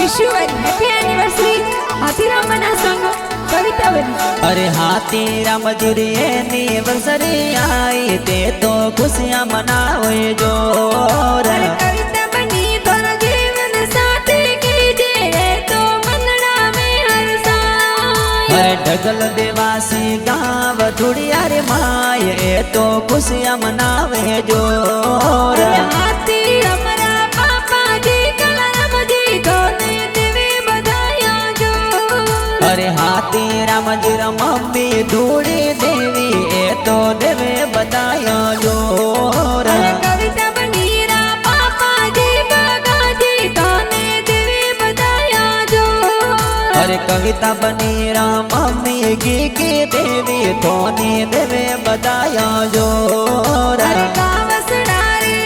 विशुवरी happy anniversary Hathiram मना संग कविता बनी। अरे हाथीराम जी रे एनिवर्सरी आई ते तो खुशियां मनावे जो कविता बनी तोरा जीवन साथी की जे तो मनड़ा में हरसाए। अरे ढगल देवासी गाँव धुड़िया रे माए तो खुशियां मनावे जो हाथी हमारा पापा जी कलरम जी दोने देवे बधाया जो। अरे हाथीराम जी रा मम्मी धूड़ी देवी ए तो देवे बताया जो कविता बनी रा पापा जी बगा जी दोने देवे बधाया जो। अरे कविता बनी रा मम्मी की देवी तोने देवे बताया जो कावसड़ा रे